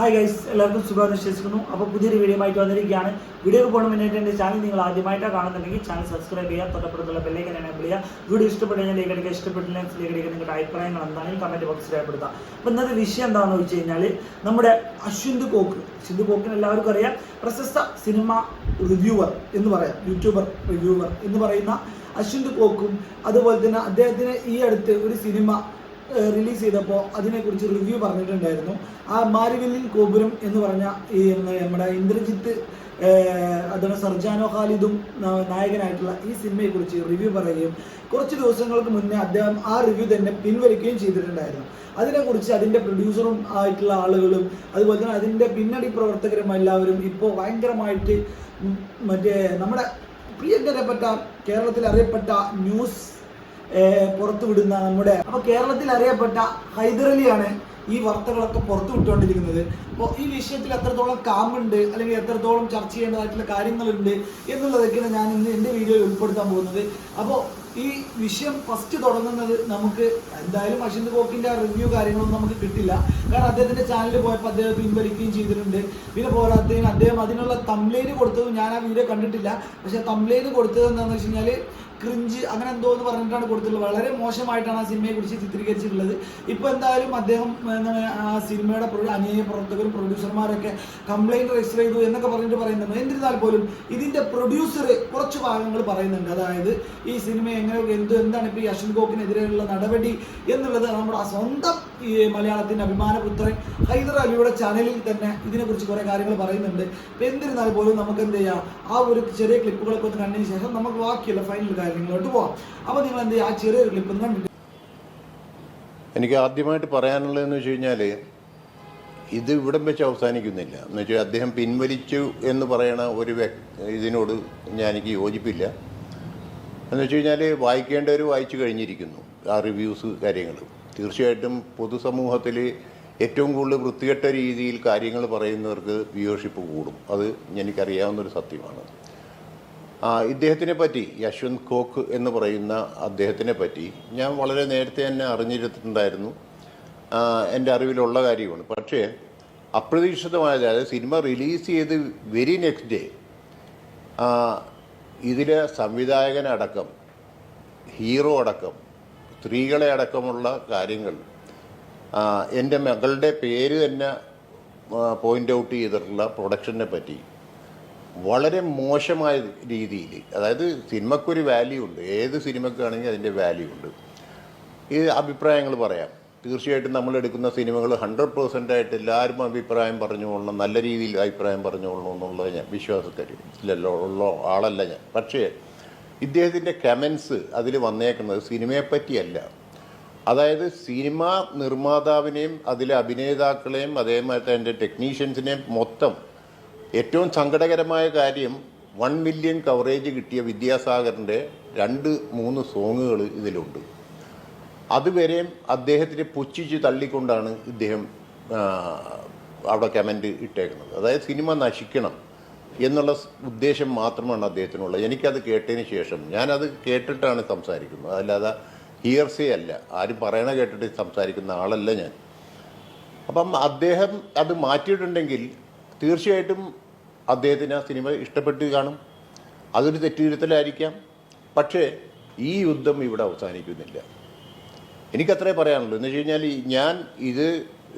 Hi guys, എല്ലാവർക്കും സുഖം വിശ്വസിക്കുന്നു. അപ്പോൾ പുതിയൊരു വീഡിയോ ആയിട്ട് വന്നിരിക്കുകയാണ്. വീഡിയോക്ക് പോകണം മുന്നേറ്റ് എൻ്റെ ചാനൽ നിങ്ങൾ ആദ്യമായിട്ടാണ് കാണുന്നുണ്ടെങ്കിൽ ചാനൽ സബ്സ്ക്രൈബ് ചെയ്യുക, തൊട്ടപ്പുറത്തുള്ള ബെല്ലൈക്കൻ എനേബിൾ ചെയ്യുക. വീഡിയോ ഇഷ്ടപ്പെട്ട് കഴിഞ്ഞാൽ ലൈക്ക് അടിക്കുക, ഇഷ്ടപ്പെട്ടില്ലെങ്കിൽ ലൈക്ക് അടിക്കുക. നിങ്ങളുടെ അഭിപ്രായങ്ങൾ എന്താണെങ്കിലും കമൻറ്റ് ബോക്സിൽ രേഖപ്പെടുത്താം. അപ്പോൾ ഇന്നത്തെ വിഷയം എന്താണെന്ന് വെച്ച് കഴിഞ്ഞാൽ നമ്മുടെ അശ്വിന്ത് കോക്കിന് എല്ലാവർക്കും അറിയാം, പ്രശസ്ത സിനിമ റിവ്യൂവർ എന്ന് പറയാം, യൂട്യൂബർ റിവ്യൂവർ എന്ന് പറയുന്ന അശ്വിന്ത് കോക്കും അതുപോലെ തന്നെ അദ്ദേഹത്തിന് ഈ അടുത്ത് ഒരു സിനിമ റിലീസ് ചെയ്തപ്പോൾ അതിനെക്കുറിച്ച് റിവ്യൂ പറഞ്ഞിട്ടുണ്ടായിരുന്നു. ആ മാരിവില്ലിൻ ഗോപുരം എന്ന് പറഞ്ഞ ഈ നമ്മുടെ ഇന്ദ്രജിത്ത് അതുപോലെ സർജാനോ ഖാലിദും നായകനായിട്ടുള്ള ഈ സിനിമയെക്കുറിച്ച് റിവ്യൂ പറയുകയും കുറച്ച് ദിവസങ്ങൾക്ക് മുന്നേ അദ്ദേഹം ആ റിവ്യൂ തന്നെ പിൻവലിക്കുകയും ചെയ്തിട്ടുണ്ടായിരുന്നു. അതിനെക്കുറിച്ച് അതിൻ്റെ പ്രൊഡ്യൂസറും ആയിട്ടുള്ള ആളുകളും അതുപോലെ തന്നെ അതിൻ്റെ പിന്നണി പ്രവർത്തകരും എല്ലാവരും ഇപ്പോൾ ഭയങ്കരമായിട്ട് നമ്മുടെ പ്രിയങ്കരപ്പെട്ട കേരളത്തിൽ അറിയപ്പെട്ട ന്യൂസ് പുറത്തുവിടുന്ന അപ്പോൾ കേരളത്തിൽ അറിയപ്പെട്ട ഹൈദരലിയാണ് ഈ വാർത്തകളൊക്കെ പുറത്തു വിട്ടുകൊണ്ടിരിക്കുന്നത്. അപ്പോൾ ഈ വിഷയത്തിൽ എത്രത്തോളം കാമുണ്ട് അല്ലെങ്കിൽ എത്രത്തോളം ചർച്ച ചെയ്യേണ്ടതായിട്ടുള്ള കാര്യങ്ങളുണ്ട് എന്നുള്ളതൊക്കെയാണ് ഞാൻ ഇന്ന് എൻ്റെ വീഡിയോയിൽ ഉൾപ്പെടുത്താൻ പോകുന്നത്. അപ്പോൾ ഈ വിഷയം ഫസ്റ്റ് തുടങ്ങുന്നത് നമുക്ക് എന്തായാലും അശ്വിന്ത് കോക്കിൻ്റെ റിവ്യൂ കാര്യങ്ങളൊന്നും നമുക്ക് കിട്ടില്ല. കാരണം അദ്ദേഹത്തിൻ്റെ ചാനലിൽ പോയപ്പോൾ അദ്ദേഹം പിൻവലിക്കുകയും ചെയ്തിട്ടുണ്ട്. പിന്നെ പോരാത്തതിന് അദ്ദേഹം അതിനുള്ള തംബ്നെയിൽ കൊടുത്തതും ഞാൻ ആ വീഡിയോ കണ്ടിട്ടില്ല. പക്ഷേ തംബ്നെയിൽ കൊടുത്തത് എന്താണെന്ന് വെച്ച് കഴിഞ്ഞാൽ ക്രിഞ്ച് അങ്ങനെ എന്തോ എന്ന് പറഞ്ഞിട്ടാണ് കൊടുത്തിട്ടുള്ളത്. വളരെ മോശമായിട്ടാണ് ആ സിനിമയെ കുറിച്ച് ചിത്രീകരിച്ചിട്ടുള്ളത്. ഇപ്പോൾ എന്തായാലും അദ്ദേഹം ആ സിനിമയുടെ അണിയ പ്രവർത്തകരും പ്രൊഡ്യൂസർമാരൊക്കെ കംപ്ലൈൻറ്റ് രജിസ്റ്റർ ചെയ്തു എന്നൊക്കെ പറയുന്നുണ്ട്. എന്നിരുന്നാൽ പോലും ഇതിൻ്റെ പ്രൊഡ്യൂസർ കുറച്ച് ഭാഗങ്ങൾ പറയുന്നുണ്ട്. അതായത് ഈ സിനിമ എന്താണ് ഇപ്പോൾ ഈ അശ്വിന്ത് കോക്കിനെതിരെയുള്ള നടപടി എന്നുള്ളത് നമ്മുടെ സ്വന്തം ഈ മലയാളത്തിൻ്റെ അഭിമാനപുത്രൻ ഹൈദർ അലിയുടെ ചാനലിൽ തന്നെ ഇതിനെക്കുറിച്ച് കുറേ കാര്യങ്ങൾ പറയുന്നുണ്ട്. അപ്പോൾ എന്നിരുന്നാൽ പോലും നമുക്ക് എന്ത് ചെയ്യാം, ആ ഒരു ചെറിയ ക്ലിപ്പുകളൊക്കെ ഒന്ന് കണ്ടതിന് ശേഷം നമുക്ക് ബാക്കിയുള്ള ഫൈനൽ കാര്യങ്ങളോട്ട് പോവാം. അപ്പോൾ നിങ്ങൾ എന്ത് ചെയ്യുക, ആ ചെറിയൊരു ക്ലിപ്പ് ഒന്ന് കണ്ടിട്ട്. എനിക്ക് ആദ്യമായിട്ട് പറയാനുള്ളതെന്ന് വെച്ച് കഴിഞ്ഞാൽ ഇത് ഇവിടം വെച്ച് അവസാനിക്കുന്നില്ല. എന്ന് വെച്ചാൽ അദ്ദേഹം പിൻവലിച്ചു എന്ന് പറയണ ഒരു ഇതിനോട് എനിക്ക് യോജിപ്പില്ല. എന്ന് വെച്ച് കഴിഞ്ഞാൽ വായിക്കേണ്ടവർ വായിച്ചു കഴിഞ്ഞിരിക്കുന്നു ആ റിവ്യൂസ് കാര്യങ്ങൾ. തീർച്ചയായിട്ടും പൊതുസമൂഹത്തിൽ ഏറ്റവും കൂടുതൽ വൃത്തികെട്ട രീതിയിൽ കാര്യങ്ങൾ പറയുന്നവർക്ക് വ്യൂവർഷിപ്പ് കൂടും. അത് എനിക്കറിയാവുന്നൊരു സത്യമാണ്. ഇദ്ദേഹത്തിനെ പറ്റി, യശ്വന്ത് കോക്ക് എന്ന് പറയുന്ന അദ്ദേഹത്തിനെ പറ്റി ഞാൻ വളരെ നേരത്തെ തന്നെ അറിഞ്ഞിരുന്നുണ്ടായിരുന്നു. എൻ്റെ അറിവിലുള്ള കാര്യമാണ്. പക്ഷേ അപ്രതീക്ഷിതമായത്, അതായത് സിനിമ റിലീസ് ചെയ്ത് വെരി നെക്സ്റ്റ് ഡേ ഇതിലെ സംവിധായകനടക്കം, ഹീറോ അടക്കം, സ്ത്രീകളെ അടക്കമുള്ള കാര്യങ്ങൾ എൻ്റെ മകളുടെ പേര് തന്നെ പോയിൻ്റ് ഔട്ട് ചെയ്തിട്ടുള്ള പ്രൊഡക്ഷനെ പറ്റി വളരെ മോശമായ രീതിയിൽ, അതായത് സിനിമക്കൊരു വാല്യൂ ഉണ്ട്, ഏത് സിനിമക്കാണെങ്കിൽ അതിൻ്റെ വാല്യൂ ഉണ്ട്. ഈ അഭിപ്രായങ്ങൾ പറയാം. തീർച്ചയായിട്ടും നമ്മൾ എടുക്കുന്ന സിനിമകൾ 100% എല്ലാവരും അഭിപ്രായം പറഞ്ഞുകൊള്ളണം, നല്ല രീതിയിൽ അഭിപ്രായം പറഞ്ഞുകൊള്ളണം എന്നുള്ളത് ഞാൻ വിശ്വാസത്തിലല്ലോ ഉള്ള ആളല്ല ഞാൻ. പക്ഷേ ഇദ്ദേഹത്തിൻ്റെ കമൻസ് അതിൽ വന്നേക്കുന്നത് സിനിമയെ പറ്റിയല്ല. അതായത് സിനിമ നിർമ്മാതാവിനെയും അതിലെ അഭിനേതാക്കളെയും അതേമാതിരി തന്നെ ടെക്നീഷ്യൻസിനെയും മൊത്തം. ഏറ്റവും സങ്കടകരമായ കാര്യം 1 മില്യൺ കവറേജ് കിട്ടിയ വിദ്യാസാഗറിൻ്റെ 2-3 സോങ്ങുകൾ ഇതിലുണ്ട്. അതുവരെയും അദ്ദേഹത്തിനെ പുച്ഛിച്ച് തള്ളിക്കൊണ്ടാണ് ഇദ്ദേഹം അവിടെ കമൻറ്റ് ഇട്ടേക്കുന്നത്. അതായത് സിനിമ നശിക്കണം എന്നുള്ള ഉദ്ദേശം മാത്രമാണ് അദ്ദേഹത്തിനുള്ളത്. എനിക്കത് കേട്ടതിന് ശേഷം, ഞാനത് കേട്ടിട്ടാണ് സംസാരിക്കുന്നത്, അല്ലാതെ ഹിയർസേ അല്ല, ആരും പറയണ കേട്ടിട്ട് സംസാരിക്കുന്ന ആളല്ല ഞാൻ. അപ്പം അദ്ദേഹം അത് മാറ്റിയിട്ടുണ്ടെങ്കിൽ തീർച്ചയായിട്ടും അദ്ദേഹത്തിന് ആ സിനിമ ഇഷ്ടപ്പെട്ട് കാണും. അതൊരു തെറ്റുതിരുത്തലായിരിക്കാം. പക്ഷേ ഈ യുദ്ധം ഇവിടെ അവസാനിക്കുന്നില്ല. എനിക്കത്രേ പറയാനുള്ളൂ. എന്ന് വെച്ച് കഴിഞ്ഞാൽ ഞാൻ ഇത്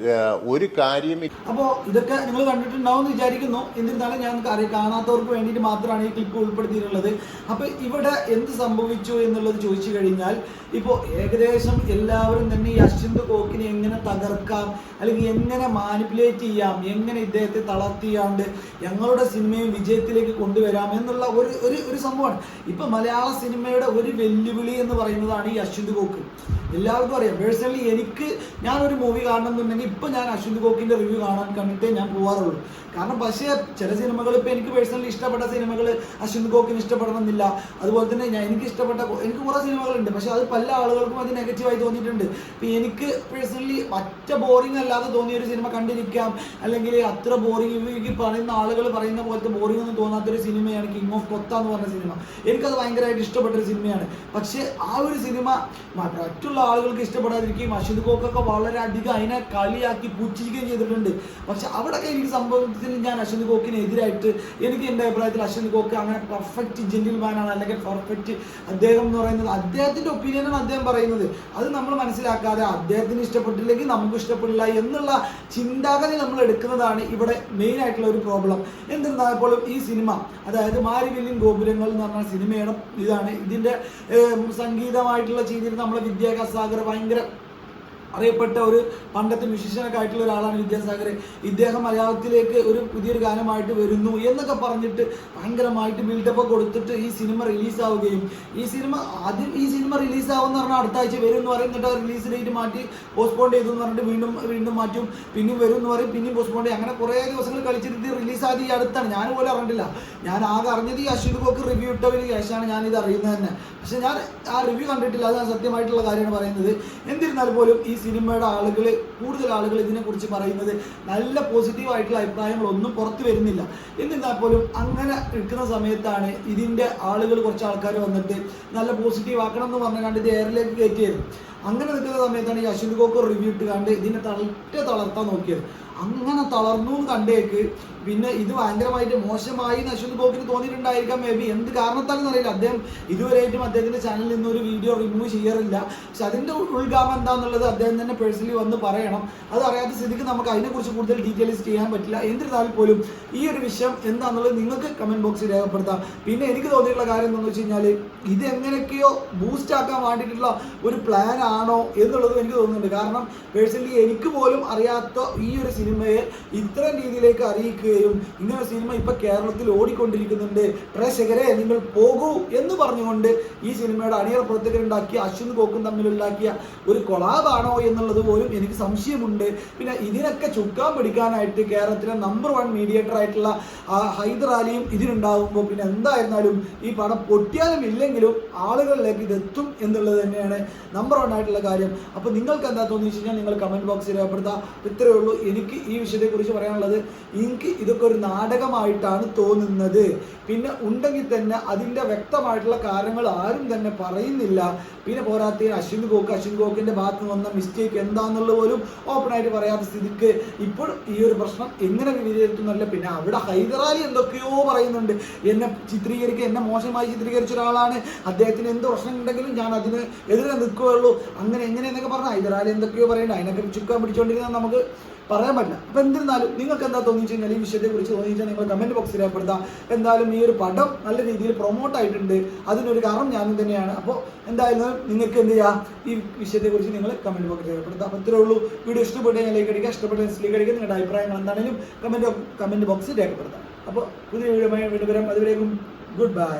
ഒരു കാര്യം. അപ്പോൾ ഇതൊക്കെ നിങ്ങൾ കണ്ടിട്ടുണ്ടാവും എന്ന് വിചാരിക്കുന്നു. എന്നിരുന്നാലും ഞാൻ കാണാത്തവർക്ക് വേണ്ടിയിട്ട് മാത്രമാണ് ഈ ക്ലിപ്പ് ഉൾപ്പെടുത്തിയിട്ടുള്ളത്. അപ്പോൾ ഇവിടെ എന്ത് സംഭവിച്ചു എന്നുള്ളത് ചോദിച്ചു കഴിഞ്ഞാൽ, ഇപ്പോൾ ഏകദേശം എല്ലാവരും തന്നെ ഈ അശ്വിന്ത് കോക്കിനെ എങ്ങനെ തകർക്കാം, അല്ലെങ്കിൽ എങ്ങനെ മാനിപ്പുലേറ്റ് ചെയ്യാം, എങ്ങനെ ഇദ്ദേഹത്തെ തളർത്തിയാണ്ട് ഞങ്ങളുടെ സിനിമയെ വിജയത്തിലേക്ക് കൊണ്ടുവരാം എന്നുള്ള ഒരു സംഭവമാണ്. ഇപ്പം മലയാള സിനിമയുടെ ഒരു വെല്ലുവിളി എന്ന് പറയുന്നതാണ് ഈ അശ്വിന്ത് കോക്ക്. എല്ലാവർക്കും അറിയാം. പേഴ്സണലി ഞാനൊരു മൂവി കാണണമെന്നുണ്ടെങ്കിൽ ഇപ്പം ഞാൻ അശ്വിന്ത് കോക്കിൻ്റെ റിവ്യൂ കണ്ടിട്ടേ ഞാൻ പോകാറുള്ളൂ. കാരണം പക്ഷേ ചില സിനിമകൾ ഇപ്പോൾ എനിക്ക് പേഴ്സണലി ഇഷ്ടപ്പെട്ട സിനിമകൾ അശ്വിന്ത് കോക്കിന് ഇഷ്ടപ്പെടണമെന്നില്ല. അതുപോലെ തന്നെ എനിക്ക് കുറേ സിനിമകളുണ്ട്. പക്ഷേ അത് പല ആളുകൾക്കും അത് നെഗറ്റീവായി തോന്നിയിട്ടുണ്ട്. ഇപ്പം എനിക്ക് പേഴ്സണലി ഒറ്റ ബോറിംഗ് അല്ലാതെ തോന്നിയ ഒരു സിനിമ കണ്ടിരിക്കാം, അല്ലെങ്കിൽ അത്ര ബോറിംഗ് പറയുന്ന ആളുകൾ പറയുന്ന പോലത്തെ ബോറിംഗ് ഒന്നും തോന്നാത്തൊരു സിനിമയാണ് കിങ് ഓഫ് കൊത്ത എന്ന് പറഞ്ഞ സിനിമ. എനിക്കത് ഭയങ്കരമായിട്ട് ഇഷ്ടപ്പെട്ടൊരു സിനിമയാണ്. പക്ഷേ ആ ഒരു സിനിമ മറ്റുള്ള ആളുകൾക്ക് ഇഷ്ടപ്പെടാതിരിക്കുകയും അശ്വിന്ത് കോക്കൊക്കെ വളരെയധികം അതിനെ കളിയാക്കി പുച്ഛിക്കുകയും ചെയ്തിട്ടുണ്ട്. പക്ഷെ അവിടെയൊക്കെ എനിക്ക് സംഭവത്തിൽ ഞാൻ അശ്വന്ത് കോക്കിനെതിരായിട്ട് എനിക്ക് എൻ്റെ അഭിപ്രായത്തിൽ അശ്വന്ത് കോക്ക് അങ്ങനെ പെർഫെക്റ്റ് ജെന്റിൽമാനാണ്, അല്ലെങ്കിൽ പെർഫെക്റ്റ് അദ്ദേഹം എന്ന് പറയുന്നത് അദ്ദേഹത്തിൻ്റെ ഒപ്പീനിയനാണ് അദ്ദേഹം പറയുന്നത്. അത് നമ്മൾ മനസ്സിലാക്കാതെ അദ്ദേഹത്തിന് ഇഷ്ടപ്പെട്ടില്ലെങ്കിൽ നമുക്ക് ഇഷ്ടപ്പെടില്ല എന്നുള്ള ചിന്താഗതി നമ്മൾ എടുക്കുന്നതാണ് ഇവിടെ മെയിൻ ആയിട്ടുള്ള ഒരു പ്രോബ്ലം. എന്നിരുന്നാലും ഈ സിനിമ, അതായത് മാരിവില്ലിൻ ഗോപുരങ്ങൾ എന്ന് പറഞ്ഞ സിനിമയുടെ ഇതാണ് ഇതിൻ്റെ സംഗീതമായിട്ടുള്ള ചെയ്തിരുന്ന നമ്മളെ വിദ്യാസാഗർ, ഭയങ്കര അറിയപ്പെട്ട ഒരു പണ്ടത്തെ മ്യൂസിഷ്യനൊക്കെ ആയിട്ടുള്ള ഒരാളാണ് വിദ്യാസാഗർ. ഇദ്ദേഹം മലയാളത്തിലേക്ക് ഒരു പുതിയൊരു ഗാനമായിട്ട് വരുന്നു എന്നൊക്കെ പറഞ്ഞിട്ട് ഭയങ്കരമായിട്ട് ബിൽഡപ്പ് കൊടുത്തിട്ട് ഈ സിനിമ റിലീസാവുകയും ഈ സിനിമ റിലീസാവുമെന്ന് പറഞ്ഞാൽ അടുത്ത ആഴ്ച വരും എന്ന് പറയുന്നിട്ട് റിലീസ് ഡേറ്റ് മാറ്റി പോസ്റ്റ്പോൺ ചെയ്തു എന്ന് പറഞ്ഞിട്ട് വീണ്ടും മാറ്റും, പിന്നെയും വരും എന്ന് പറയും, പിന്നെയും പോസ്റ്റ്പോൺ ചെയ്യും. അങ്ങനെ കുറേ ദിവസങ്ങൾ കളിച്ചിട്ട് റിലീസായത് ഈ അടുത്താണ്. ഞാൻ പോലും അറിഞ്ഞിട്ടില്ല. ഞാൻ ആകെ അറിഞ്ഞത് ഈ അശ്വന്ത് കോക്ക് റിവ്യൂ ഇട്ടതിന് ശേഷമാണ് ഞാനിത് അറിയുന്നത് തന്നെ. പക്ഷെ ഞാൻ ആ റിവ്യൂ കണ്ടിട്ടില്ല, അത് ഞാൻ സത്യമായിട്ടുള്ള കാര്യമാണ് പറയുന്നത്. എന്നിരുന്നാൽ പോലും ഈ സിനിമയുടെ കൂടുതൽ ആളുകൾ ഇതിനെക്കുറിച്ച് പറയുന്നത് നല്ല പോസിറ്റീവായിട്ടുള്ള അഭിപ്രായങ്ങളൊന്നും പുറത്തു വരുന്നില്ല. എന്നിരുന്നാൽ പോലും അങ്ങനെ നിൽക്കുന്ന സമയത്താണ് ഇതിൻ്റെ ആളുകൾ, കുറച്ച് ആൾക്കാർ വന്നിട്ട് നല്ല പോസിറ്റീവ് ആക്കണം എന്ന് പറഞ്ഞാണ്ട് ഇത് എയറിലേക്ക് കയറ്റിയത്. അങ്ങനെ നിൽക്കുന്ന സമയത്താണ് ഈ അശ്വന്ത് കോക്ക് റിവ്യൂ ഇട്ട് കണ്ട് ഇതിനെ തളർത്താൻ നോക്കിയത്. അങ്ങനെ തളർന്നു കണ്ടേക്ക് പിന്നെ ഇത് ഭയങ്കരമായിട്ട് മോശമായി എന്ന് അശ്വന്ത് കോക്കിന് തോന്നിയിട്ടുണ്ടായിരിക്കാം. മേ ബി എന്ത് കാരണത്താലും അറിയില്ല. അദ്ദേഹം ഇതുവരെയായിട്ടും അദ്ദേഹത്തിൻ്റെ ചാനലിൽ നിന്ന് ഒരു വീഡിയോ റിമൂവ് ചെയ്യാറില്ല. പക്ഷെ അതിൻ്റെ ഉൾഗാമം എന്താണെന്നുള്ളത് അദ്ദേഹം തന്നെ പേഴ്സണലി വന്ന് പറയണം. അത് അറിയാത്ത സ്ഥിതിക്ക് നമുക്ക് അതിനെക്കുറിച്ച് കൂടുതൽ ഡീറ്റെയിൽസ് ചെയ്യാൻ പറ്റില്ല. എന്നിരുന്നാൽ പോലും ഈ ഒരു വിഷയം എന്താണെന്നുള്ളത് നിങ്ങൾക്ക് കമൻറ്റ് ബോക്സിൽ രേഖപ്പെടുത്താം. പിന്നെ എനിക്ക് തോന്നിയിട്ടുള്ള കാര്യം എന്താണെന്ന് വെച്ച് കഴിഞ്ഞാൽ ഇത് എങ്ങനെയൊക്കെയോ ബൂസ്റ്റ് ആക്കാൻ വേണ്ടിയിട്ടുള്ള ഒരു പ്ലാൻ ആണോ എന്നുള്ളതും എനിക്ക് തോന്നുന്നുണ്ട്. കാരണം പേഴ്സണലി എനിക്ക് പോലും അറിയാത്ത ഈ ഒരു സിനിമയെ ഇത്തരം രീതിയിലേക്ക് അറിയിക്കുകയും ഇങ്ങനെ സിനിമ ഇപ്പൊ കേരളത്തിൽ ഓടിക്കൊണ്ടിരിക്കുന്നുണ്ട്, പ്രേക്ഷകരെ നിങ്ങൾ പോകൂ എന്ന് പറഞ്ഞുകൊണ്ട് ഈ സിനിമയുടെ അണിയറ പ്രവർത്തകരുണ്ടാക്കിയ അശ്വന്ത് കോക്കും തമ്മിലുണ്ടാക്കിയ ഒരു കൊളാബാണോ എന്നുള്ളത് പോലും എനിക്ക് സംശയമുണ്ട്. പിന്നെ ഇതിനൊക്കെ ചുക്കാൻ പിടിക്കാനായിട്ട് കേരളത്തിലെ നമ്പർ 1 മീഡിയേറ്റർ ആയിട്ടുള്ള ഹൈദർ അലിയും ഇതിനുണ്ടാകുമ്പോൾ പിന്നെ എന്തായിരുന്നാലും ഈ പടം പൊട്ടിയാലും ഇല്ലെങ്കിലും ആളുകളിലേക്ക് ഇതെത്തും എന്നുള്ളത് തന്നെയാണ് നമ്പർ 1 ആയിട്ടുള്ള കാര്യം. അപ്പോൾ നിങ്ങൾക്ക് എന്താ തോന്നി വെച്ച് കഴിഞ്ഞാൽ നിങ്ങൾ കമൻറ്റ് ബോക്സിൽ രേഖപ്പെടുത്താം. ഇത്രയേ ഉള്ളൂ എനിക്ക് ഈ വിഷയത്തെക്കുറിച്ച് പറയാനുള്ളത്. എനിക്ക് ഇതൊക്കെ ഒരു നാടകമായിട്ടാണ് തോന്നുന്നത്. പിന്നെ ഉണ്ടെങ്കിൽ തന്നെ അതിൻ്റെ വ്യക്തമായിട്ടുള്ള കാരണങ്ങൾ ആരും തന്നെ പറയുന്നില്ല. പിന്നെ പോരാത്തതിന് അശ്വന്ത് കോക്കിൻ്റെ ഭാഗത്ത് വന്ന മിസ്റ്റേക്ക് എന്താണെന്നുള്ളത് പോലും ഓപ്പണായിട്ട് പറയാത്ത സ്ഥിതിക്ക് ഇപ്പോൾ ഈ ഒരു പ്രശ്നം എങ്ങനെ വിലയിരുത്തുന്നില്ല. പിന്നെ അവിടെ ഹൈദർ അലി എന്തൊക്കെയോ പറയുന്നുണ്ട്, എന്നെ മോശമായി ചിത്രീകരിച്ച ഒരാളാണ്, അദ്ദേഹത്തിന് എന്ത് പ്രശ്നം ഉണ്ടെങ്കിലും ഞാൻ അതിന് എതിരെ നിൽക്കുകയുള്ളൂ, അങ്ങനെ എങ്ങനെയെന്നൊക്കെ പറഞ്ഞാൽ ഹൈദർ അലി എന്തൊക്കെയോ പറയുന്നുണ്ട്. അതിനൊക്കെ ചുക്കാൻ പിടിച്ചുകൊണ്ടിരുന്നാൽ നമുക്ക് പറയാൻ പറ്റില്ല. അപ്പം എന്നിരുന്നാലും നിങ്ങൾക്ക് എന്താ തോന്നിച്ചു കഴിഞ്ഞാൽ ഈ വിഷയത്തെക്കുറിച്ച് തോന്നിച്ചാൽ നിങ്ങൾ കമൻറ്റ് ബോക്സിൽ രേഖപ്പെടുത്താം. എന്തായാലും ഈ ഒരു പടം നല്ല രീതിയിൽ പ്രൊമോട്ട് ആയിട്ടുണ്ട്, അതിനൊരു കാരണം ഞാനും തന്നെയാണ്. അപ്പോൾ എന്തായാലും നിങ്ങൾക്ക് എന്ത് ചെയ്യാം, ഈ വിഷയത്തെക്കുറിച്ച് നിങ്ങൾ കമൻറ്റ് ബോക്സിൽ രേഖപ്പെടുത്താം. അപ്പോൾ ഇത്രേ ഉള്ളൂ. വീഡിയോ ഇഷ്ടപ്പെട്ട് ഞാൻ ലൈക്ക് അടിക്കുക, ഇഷ്ടപ്പെട്ട ലൈക്ക് അടിക്കുക. നിങ്ങളുടെ അഭിപ്രായങ്ങൾ എന്താണെങ്കിലും കമൻറ്റ് ബോക്സിൽ രേഖപ്പെടുത്താം. അപ്പോൾ പുതിയ വീഡിയോ വീണ്ടും വരാം. അതുവരേക്കും ഗുഡ് ബൈ.